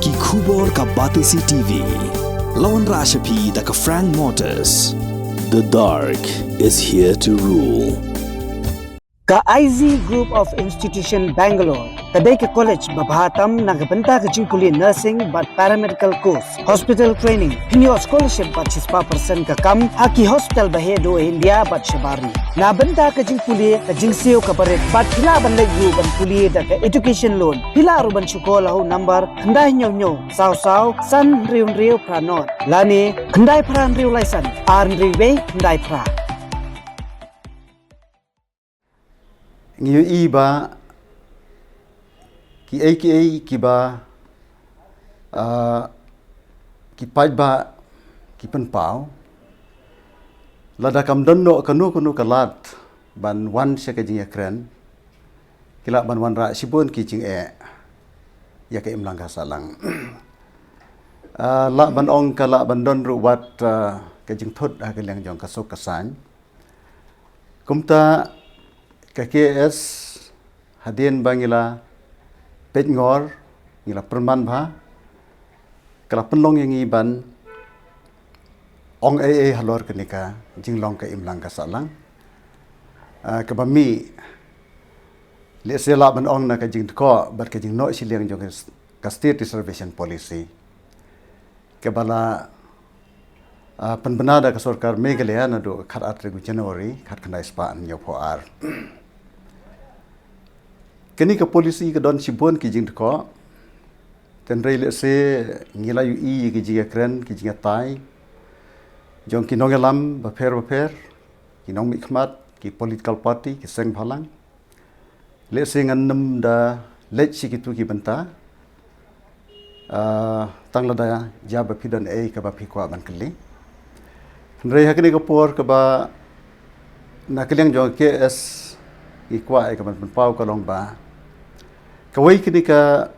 Ki Khubor ka Batisi TV. Lawan Rashapi da ka Frank Motors. The dark is here to rule. Ka IZ Group of Institution Bangalore, kadai ke college babahatam nagabenta ke jingkuli nursing but paramedical course, hospital training, pinyo scholarship but 6% ka kam, haki hospital bahedo India but shabari. Na benta ke jingkuli ke jingsio ka baret but pila ban legu ban kuli da ke education loan, pila ruban sekolah ho number kendai nyo saw san riu pranot. Lani kendai pran riu laisan, ar riu kendai pra. Ngiu iba ki ba ki pai ba ki pen pau lada kam donno kanu kalat ban wan se ka jing ekren kila ban wan ra sibun ki jing ya ka imlang ka salang la ban ong kala ban don ru wat ka jing thot ka leng jong ka sok ka san kumta KKS hadien bangila pet ngor ngila perman bha kala penlong yang iban ong halor kenika jinglong ka imlang ka salang ka bami le sela ban ong na ka jing ko bar ka jing no siliang jong ka state reservation policy ke bala penbenada ka sarkar Meghalaya na do khat atregu January khat kandai spa an yo ar kini ka polisi ka don sibon ki jing ko ten rei le se ngila yu i ki jing kren ki jing tai jong ki nongelam ba pher ki nong mi khmat ki political party ki seng phalang le se ngan da let si ki tu ki banta tangla da ja ba phidan ka ba phikwa ban kli rei hakni ka por ka ba na kliang jong KS ki kwa ka ban pau ka long ba kawai kini ka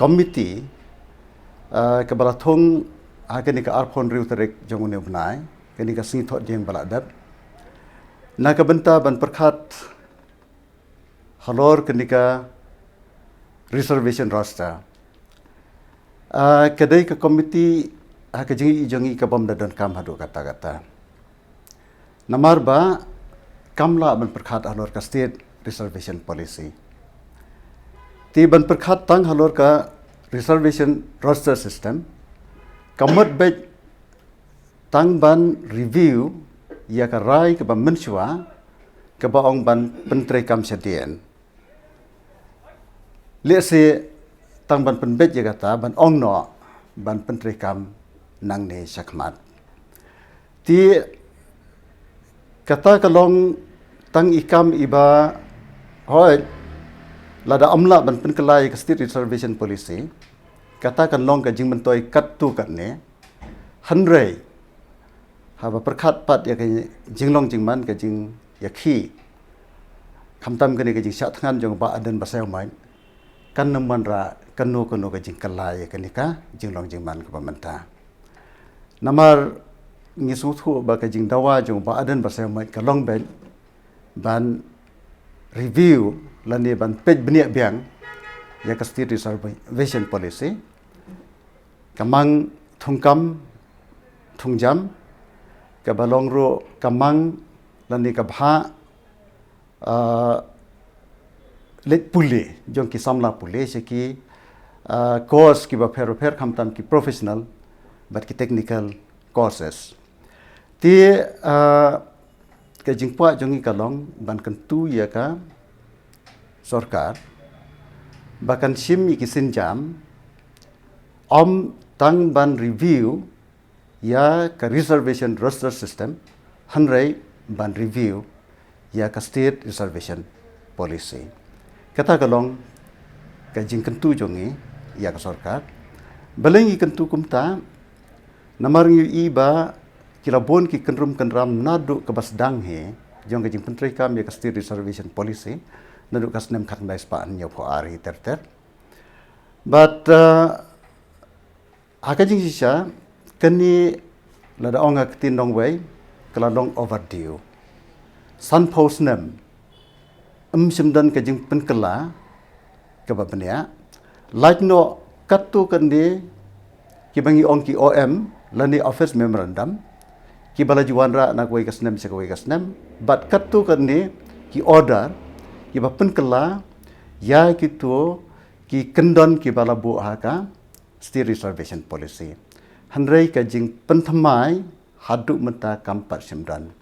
committee ka balathong kini ka arphon riu terek jong ne bnai kini ka sing thot jeng baladat na ka benta ban perkhat halor kini ka reservation roster kadai ka committee ka jingi ka bom dadan kam hadu kata namar ba kamla ban perkhat halor ka state reservation policy ti ban perkhat tang halor ka reservation roster system kamot bet tang ban review ya ka rai ka ban menshua ka ba ong ban pentre kam sedien le se tang ban penbet ya kata ban ong no ban pentre kam nang ne sakmat ti kata kalong tang ikam iba hoi lada amla ban penkelai ke state reservation policy katakan long ka jing mentoi kat tu kat ne hanrei haba perkhat pat ya ka jinglong jingman ka jing ya khi khamtam ka ne ka jing sha thangan jong ba aden basai mai kan naman ra kanu ka jing kalai ka ne ka jinglong jingman ka pamanta namar ngisu thu ba ka jing dawa jong ba aden basai mai ka long ben ban review lani ban pej bniak biang ya ka state reservation policy kamang thungkam thungjam ka balong ro kamang lani ka bha let pule jong ki samla pule se ki course ki ba pher khamtam ki professional but ki technical courses ti ka jingpa jongi kalong ban kentu ya ka sarkar bahkan sim iki sinjam om tang ban review ya ka reservation roster system hanrei ban review ya ka state reservation policy kata kalong ka jing kentu jongi ya ka sarkar balengi kentu kumta namar ngi iba kilabon ki kenram nadu ka basdang he jong ka jing pentri kam ya ka state reservation policy nadu kas nem khak dai spa nyo pho ari ter but akajing sisa kani lada onga tin dong wei kala dong overdue san post nem simdan ka jing pen kala ka ba bania like no katu kan di ki bangi ong ki OM lani office memorandum ki bala juwanra nak wai kasnem bisa wai kasnem but katu kan di ki order ki ba penkela ya kitu ki kendon ki bala bu haka state reservation policy handrai ka jing penthamai haduk menta kampat simdan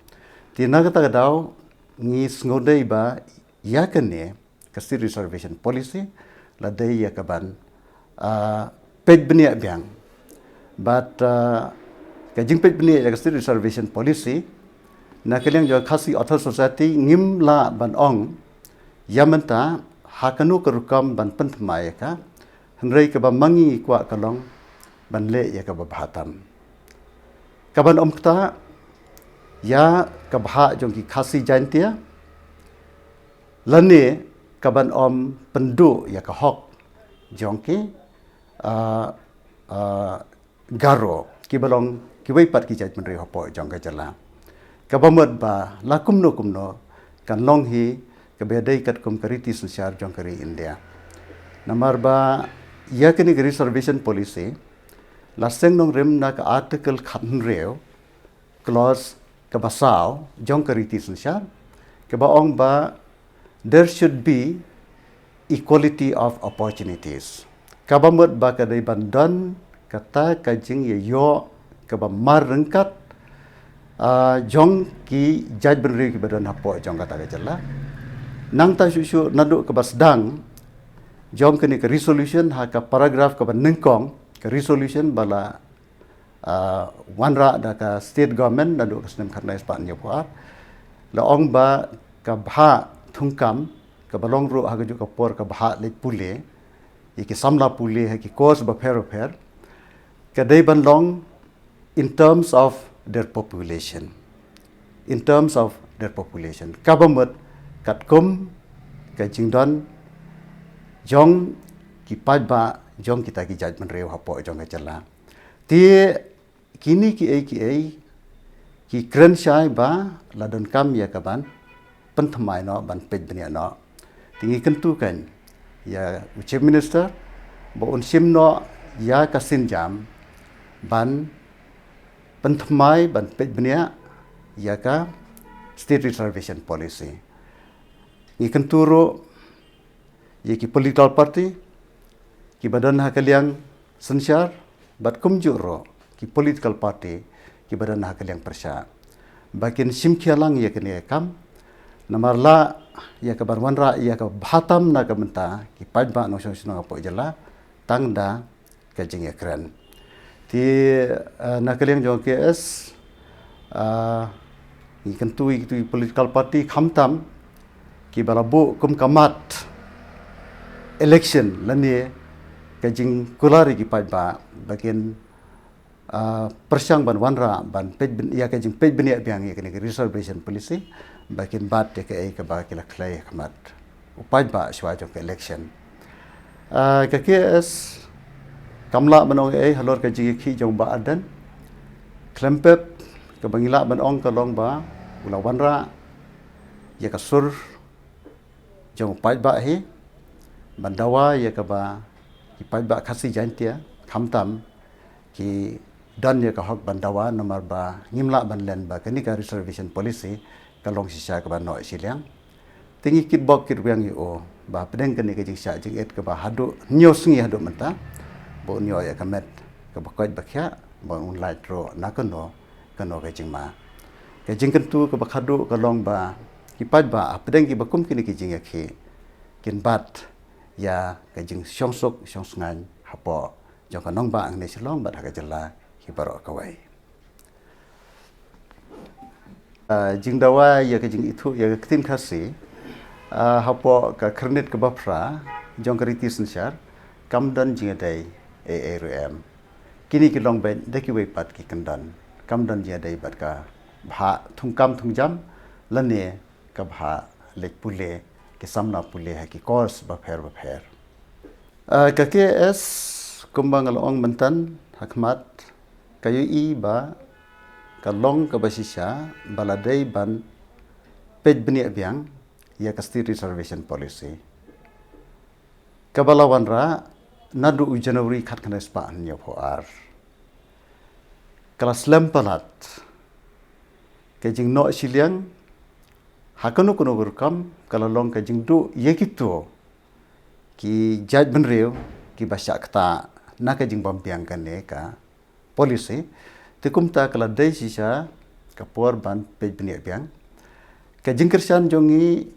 tina kata kadau ngi ngodai ba ya kene ka state reservation policy ladai ya kaban pej benia biang but ka jing pej benia ya ka state reservation policy na kaliang jo khasi author society ngim la ban ong yamenta hakanu kerukam ban penthamai ka handrai ka ba mangi kwa kalong ban le ya ka ba bhatam kaban om kta ya ka bha jong ki khasi jantia lane kaban om pendu ya ka hok jong ki garo ki balong ki wei pat ki jaj menri hopo jong ka jala kabamot ba la kumno kan long hi ka bedai kat kum kariti susyar jong kari India namar ba ya kini reservation policy laseng nong rem na ka article khan reo clause ka basao jong kariti susyar ka ba ong ba there should be equality of opportunities kabamot ba kadai bandan kata kajing ye yo kaba mar rengkat jong ki jaj benri ki badan hapo jong kata kajala nang ta susu nadu kaba sedang jong kini ke resolution ha ka paragraph kaba nengkong ke resolution bala wanra da ka state government nadu ka senem kharnai span nyapuar la ong ba ka bha thungkam ka balong ru ha ka ju ka por ka bha le pule ki samla pule ha ki course ba pher kadai ban long in terms of their population kabamut katkum ka jingdon jong ki pajba jong kita ki judgment reu hapo jong ka jala ti kini ki kren shai ba ladon kam ya kaban penthamai no ban pej benia no tingi kentu kan ya chief minister bo un sim no ya kasin jam ban penthamai ban pej benia ya ka state reservation policy ni kenturo ye ki political party ki badan ha kaliang sensyar bat kumjuro ki political party ki badan ha kaliang persya bakin simkhialang ye kene kam namarla ya ka barwanra ya ka bhatam na ka menta ki pajba no sosno apo jala tangda ka jing ekran ti nakaliang jong KS ni kentui tu political party khamtam ki barabu kum kamat election lani ka jing kulari ki pajba bagian persyang ban wanra ban pej ya ka jing pej benia biang ya kini reservation policy bagian bat ya ka ba kila klai khamat upajba shwa jong election ka KS kamla banong halor ka jigi khi jong ba adan klempep ka bangila banong ka long ba ula wanra ya ka sur jong pajba hi bandawa ya ka ba ki pajba khasi jantia khamtam ki dan ya ka hok bandawa nomor ba ngimla banlen ba kani ka reservation policy ka long sisa ka ba no siliang tingi kit bok kit wiang yo ba pedeng kani ka jing sha jing et ka ba hadu nyosungi hadu menta bo nyo ya kamet ka bakoj bakhya bo un light ro nakano kano ka jingma ka jingkentu ka bakhadu ka long ba ki pajba apdeng ki bakum kini ki jing yakhi kin bat ya ka jing syongsok syongsngan hapo jong ka nong ba ang ne silong bat ka jala ki baro ka wai jing dawa ya ka jing itu ya ka tim khasi hapo ka khrnet ka bafra jong ka riti sensyar kamdan jing dai ARM kini ki long ben deki wei pat ki kandan kamdan jia dai bat ka bha thungkam thungjam lane ka bha lek pule ki samna pule ha ki course ba pher ka KS kumbang along mentan hakmat kayu i ba ka long ka basisya baladai ban pej benia biang ya ka state reservation policy kabalawan ra nadu Januari kat kena spa nya poar kelas lempalat ke jing no siliang hakanu kuno berkam kalau long ke jing du ye gitu ki jaj benreu ki basya kata na ke jing bampiang kan ne ka polisi tikum ta kala dai sisa kapor ban pej benia biang ke jing kersan jongi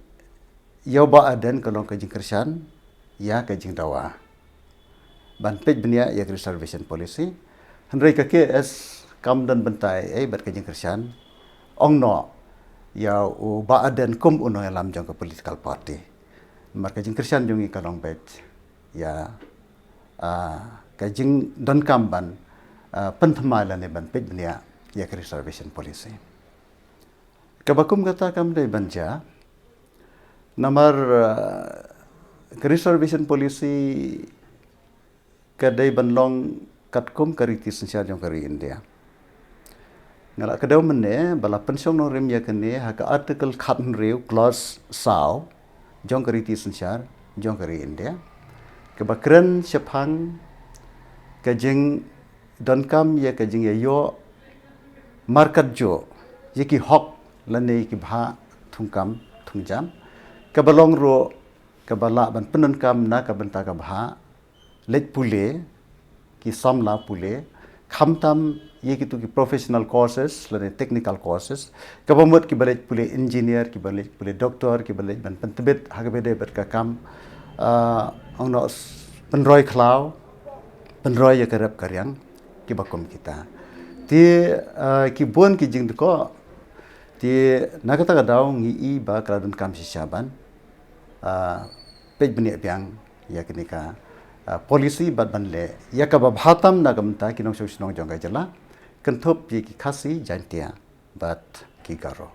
yau ba aden kalau ke jing kersan ya ke jing dawa ban pej benia ya reservation policy hendrai ka KS kam dan bentai bat ke jing kersan ong no ya u ba aden kum uno lam jong ke political party marka jing kersan jongi kalong bet ya ka jing don kam ban penthamalan ban pej benia ya reservation policy kabakum kata kam dai banja nomor reservation policy kadai banlong katkum kariti sensial jong kari India ngala kadau mene bala pensiong no rem ya kene ha ka article khatn reu clause saw jong kariti sensial jong kari India ke bakren sepang kajing don kam ya kajing ya yo market jo yeki hok lane ki bha thungkam thungjam ke balong ro ke bala ban penon kam na ka benta ka bha lek pule ki samla pule khamtam ye ki tu ki professional courses lane technical courses ka bamot ki balek pule engineer ki balek pule doctor ki balek ban pentebet hagbede bet ka kam ongno penroi khlau penroi ya karap karyang ki bakom kita ti ki bon ki jing ko ti nakata ka daw ngi i ba kladun kam si saban pej beni biang ya kenika polisi bat banle ya ka bhatam na gamta kinong sosnong jong jala kenthop ye ki khasi jantia bat ki garo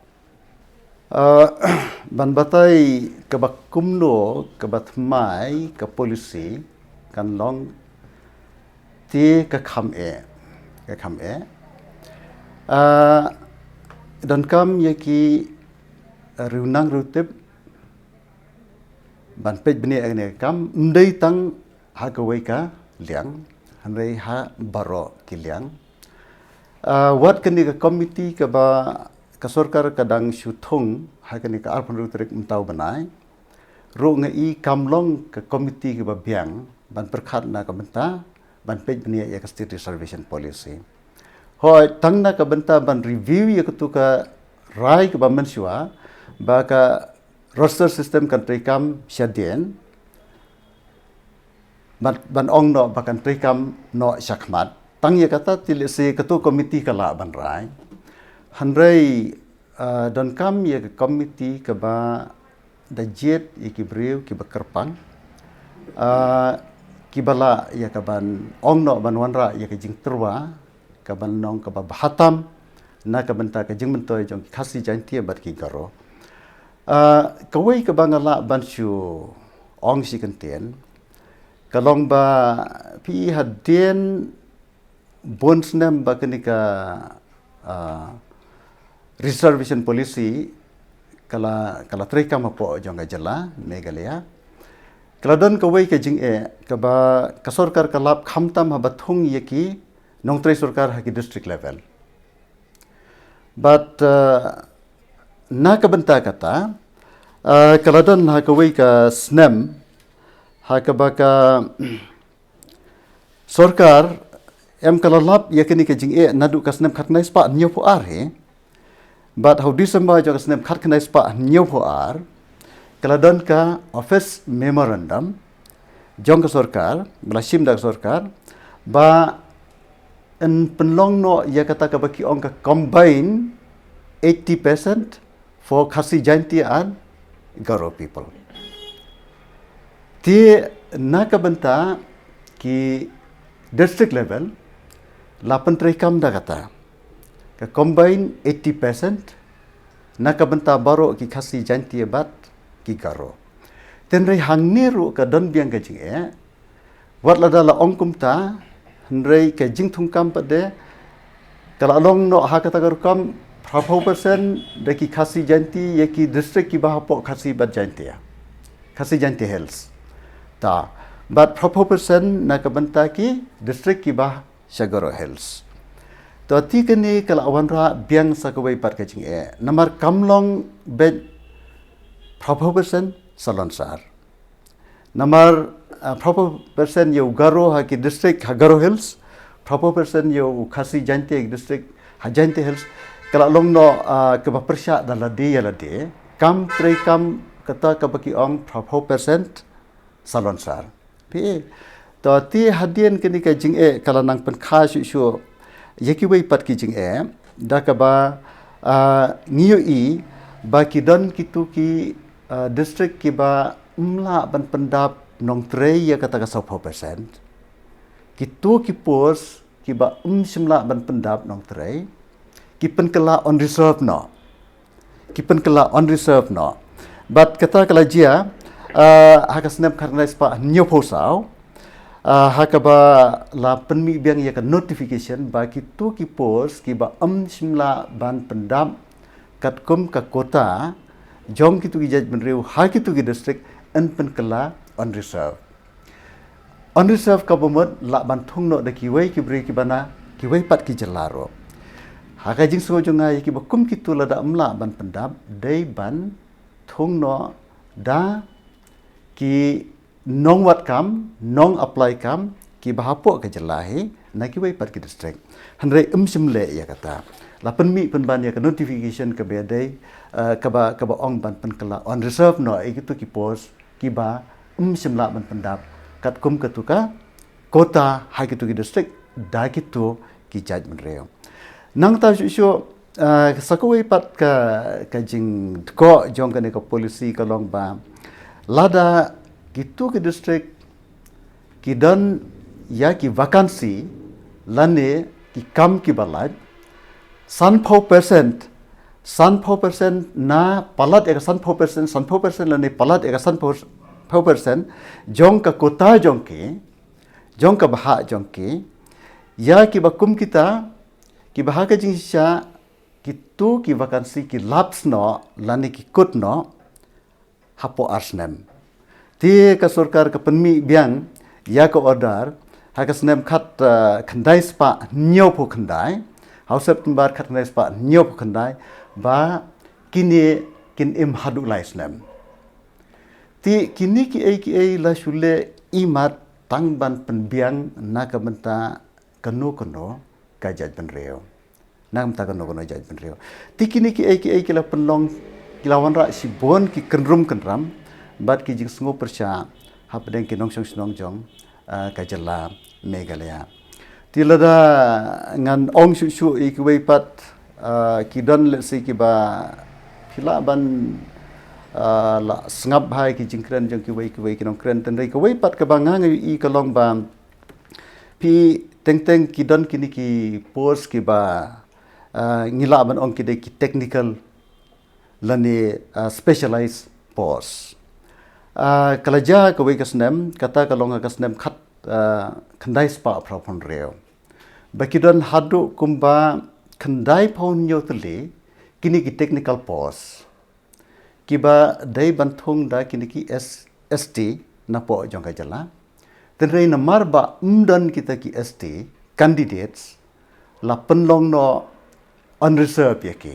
ban batai ka bakumno ka batmai ka polisi kan long ti ka kham e dan kam ye ki runang rutip ban pej beni agne kam ndai tang ha kawai ka liang hanrei ha baro ki liang wat kani ka committee ka ba ka sarkar kadang syuthung ha kani ka arpan rutrik mtau banai ro ngai kamlong ka committee ka ba biang ban perkhat na ka benta ban pej beni ya ka state reservation policy hoi tangna ka benta ban review ya tu ka rai ka ba mensua ba ka roster system kan trikam syadien ban ong no bakan trikam no syakmat tang ya kata tili si ketua komiti kala ban rai hanrei don kam ya komiti ka ba dajet iki brew ki bakerpang ki bala ya ka ban ong no ban wanra ya ka jing terwa ka ban nong ka ba bahatam na ka benta ka jing mentoy jong khasi janti bat ki garo kawai ka bangala ban shu ong si kenten kalong ba pi hadien bonsnem ba kenika reservation policy kala trikam apo jong jala Meghalaya kala don kawai ka jing ka ba ka sarkar kalap khamtam ha bathung yeki nongtrei sarkar ha ki district level but na ka benta kata kala don ha kawai ka snem ha ka ba ka sarkar em kala lap yakini ka jing nadu ka snem khatnai spa nyo po ar he but how December jo ka snem khatnai spa nyo po ar kala don ka office memorandum jong ka sarkar blasim da sarkar ba en penlong no ya kata ka baki ong ka combine 80% for khasi janti and Garo people ti na ka benta ki district level lapan trikam da kata ka combine 80% na ka benta baro ki khasi janti bat ki Garo tenrei hangniru ka don biang ka jing wat la dala ongkum ta hendrei ka jing thungkam pade kala long no ha kata garukam 5% deki khasi janti yeki district ki bahapok khasi bat janti ya khasi janti health ta but proportion na kabanta ki district ki bah Shagoro Hills. To ti kini kala awanra biang sa kawai pat ka jing namar kamlong bed proportion Salonsar. Namar proportion yo Garo ha ki district Hagaro Hills, proportion yo Khasi Jante district Hajante Hills. Kala long no kebapersya daladi yalade kam tre kam kata kabaki ong proportion Salonsar. Pi to ti hadian kini ka jing kala nang pen kha shu yaki wei pat ki jing da ka ba ngiyo i ba ki don kitu ki district ki ba mla ban pendap nong tre ya kata ka 10% kitu ki pos ki ba simla ban pendap nong tre ki pen kala on reserve no but kata kala jia haka snap karna spa nyo posau haka ba la penmi biang ya ka notification ba kitu ki pos ki ba simla ban pendap kat kum ka kota jom kitu ki judgment reu ha kitu ki district en pen kala on reserve ka bomot la ban thung no da ki wei ki bre ki bana ki wei pat ki jelaro ha ka jing so jonga ki ba kum kitu la da amla ban pendap dei ban thung no da ki nong wat kam nong apply kam ki bahapo ka jelahi na ki wei pat ki district hanre simle ya kata la penmi penban ya ka notification ka bedai ka ba ong ban pen kala on reserve no kitu ki pos ki ba simla ban pendap kat kum katuka kota ha kitu ki district da kitu ki judgment reo nang ta shu sakawai pat ka jing ko jong ka ne ka policy ka long ba lada gitu ke district ki dan ya ki vakansi lane ki kam ki balad 100% na palat eka 100% lane palat eka 100% jong ka kota jong ka baha jong ki ya ki bakum kita ki baha ka jing sha kitu ki vakansi ki laps no lane ki kut no hapo arsnem ti ka sarkar ka penmi biang ya ka order ha ka snem khat khandai spa nyo pho khandai house september khat khandai spa nyo pho khandai ba kini kin im hadu lai snem ti kini ki la shule imat tangban penbiang na ka benta kanu ka judgment reo nam ta kanu judgment reo ti kini ki la penlong kilawan ra si bon ki kenram bat ki jing sngo persya hapdeng ki nong jong ka jela Meghalaya tilada ngan ong shu ki wei pat ki don le si ki ba phila ban la sngap hai ki jing kren jong ki wei ki nong kren ten rei ki wei pat ka ba ngang i ka long ba pi teng ki don ki ni ki pos ki ba ngila ban ong ki de ki technical lani specialized pos kalaja ka wei kasnem kata kalonga kasnem khat khandai spa propon reo bakidon hadu kumba khandai phon yotli kini ki technical pos kiba dai banthung da kini ki ST na po jong ka jala tenrei na marba umdan kita ki ST candidates la penlong no unreserved yake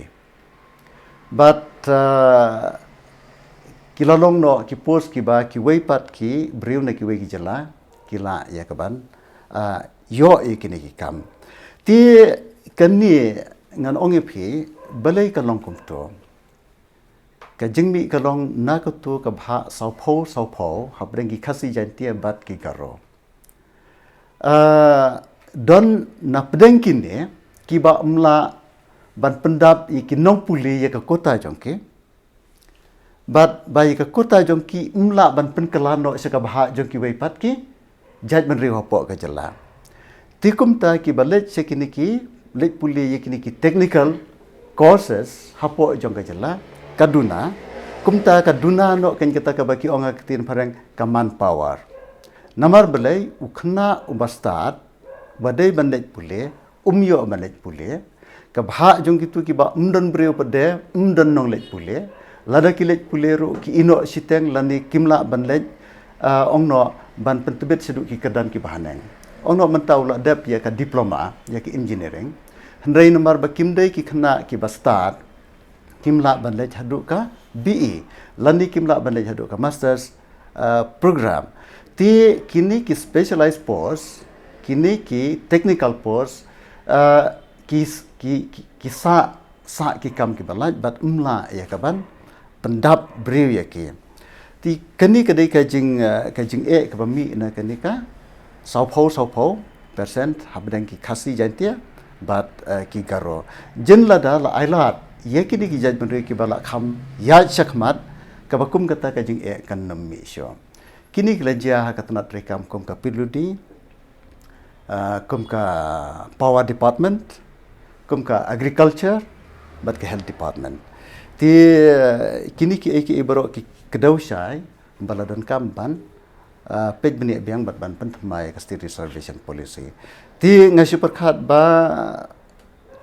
but kilalong no ki post ki ba ki wei pat ki brew na ki wei ki jala kila ya kaban yo kini ki kam ti kani ngan ongi phi balai ka long kum to ka jingmi ka long na ka tu ka bha sau pho habreng ki khasi jantia bat ki karo don na pedeng kini ki ba mla ban pendap i ki nong puli ya ka kota jongke bat bai ka kota jongki mla ban pen kelano se ka baha jongki wei pat ki judgment ri hopo ka jala tikum ta ki balet se kini ki let puli ye kini ki technical courses hapo jong ka jala kaduna kumta kaduna no ken kita ka baki onga kitin parang ka manpower namar belai ukhna ubastat badai bandet pule umyo bandet pule ka bha jong kitu ki ba umdan breu pade umdan nong let pule lada ki let pule ro ki ino siteng lani kimla banlet ong no ban pentebet seduk ki kedan ki bahaneng ong no mentau la dep ya ka diploma ya ki engineering hendrai nomor ba kimdai ki khna ki ba start kimla ban le haduk ka BE lani kimla ban le haduk ka masters program ti kini ki specialized course kini ki technical course ki sa ki kam ki balaj bat umla ya kaban pendap brew ya ki ti kani kadai kajing ka bami na kani ka sau percent habdang ki khasi jantia bat ki garo jenla da la ailat ye kini ki jaj menri ki bala kham ya shakmat ka bakum kata kajing kan nammi sho kini kelajia ha katna trekam kom ka piludi kom ka power department kom ka agriculture bat ka health department ti kini ki ibaro ki kedausai baladan kamban pej beni biang bat ban pentamai ka state reservation policy ti ngasi perkhat ba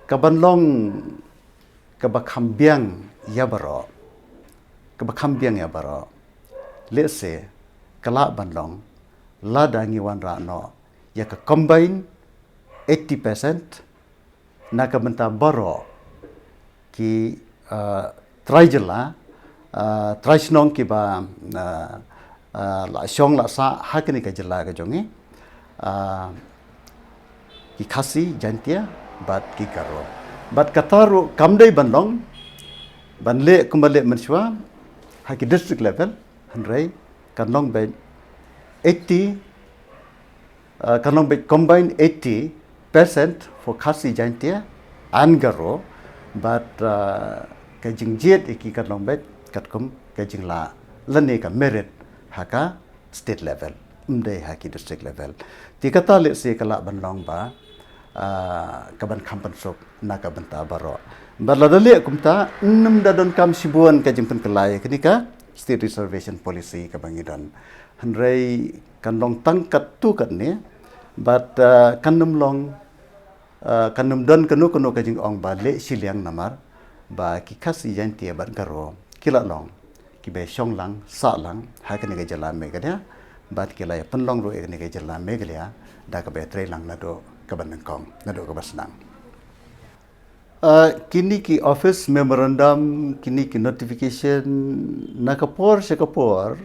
kabanlong ka bakhambiang ya baro let's say kala banlong lada ngiwan ra no ya ka combine 80% na ka benta baro ki trajela trajnong ki ba la shong la sa hakni ka jela ka jongi ki khasi jantia bat ki karo bat kataru kamdai bandong banle kumbale menswa haki district level handrai kanlong be 80 kanlong be combine 80% for khasi jantia angaro but kajing jet iki kanlong be katkum kajing la lane ka merit haka state level umdai haki district level tikata le se kala banlong ba kaban kampan sok naka benta baro baladale kumta num dadon kam sibuan kajing pen kelai kenika state reservation policy kabangidan handrai kanlong tangkat tu kat ne but kanum long kanum don kanu kajing ong ba le siliang namar ba ki khasi jantia bat garo kila long ki be shong lang sa lang ha ka ne ga jala me ga dia bat kila ya penlong ro e ne ga jala me ga dia da ka be tre lang na do kaban kong na do ka basnang kini ki office memorandum kini ki notification nakapor sekapor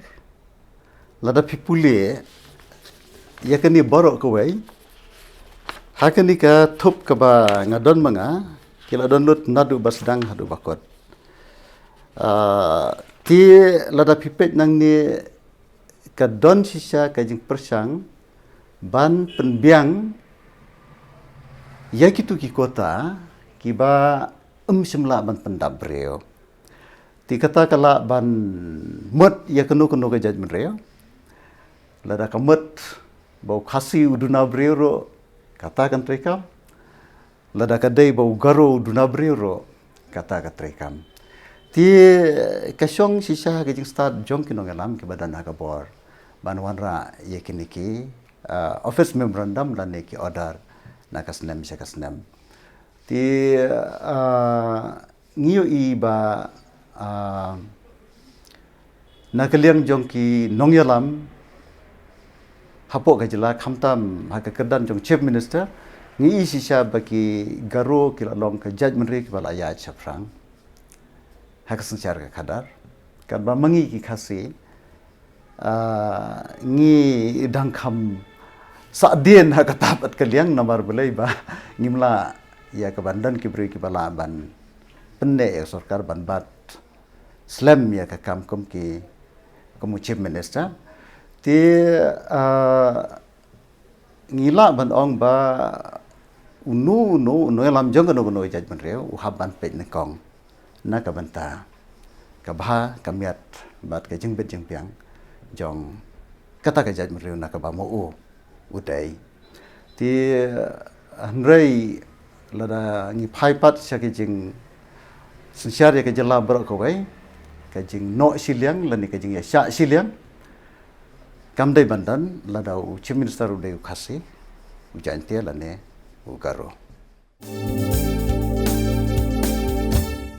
lada pipule yakani borok kawai hakani ka thup ka ba ngadon manga kila don lut nadu basdang hadu bakot ti lada pipet nang ni ka don sisa ka jing persang ban penbiang yakitu ki kota kiba semla ban pendap breo ti kata kala ban mut ya kenu ka judgment reo lada kamut bau khasi uduna breo ro kata kan trekam lada kadai bau garo uduna breo ro kata ka trekam ti kasyong sisa ka jing start jong kinong alam ki badan ka bor ban wanra yekiniki office memorandum lan ki order nakasnem sakasnem ti ngiyo iba nakaliang jong ki nongyalam hapo gajela khamtam haka kedan jong chief minister ngi sisa baki garo kila long ka judgment re ki bala ya chaprang haka sanchar ka khadar kan ba mangi ki khasi ngi dangkham sadien haka tapat kaliang namar belai ba ngimla ya kebandan kibri kibala ban penne ya sarkar ban bat slam ya ka kam kom ki komu chief minister ti ngila ban ong ba unu lam jong no judgment reu uhaban pe ne kong na ka banta ka bha kamiat bat ka jing bet jing piang jong kata ka judgment reu na ka ba mo udai ti handrai lada ngi phaipat sake jing sensyar ya ke jela bro ko wai ka jing no siliang lani ka jing ya sya siliang kamdai bandan lada chief minister udai khasi ujantia lane ugaro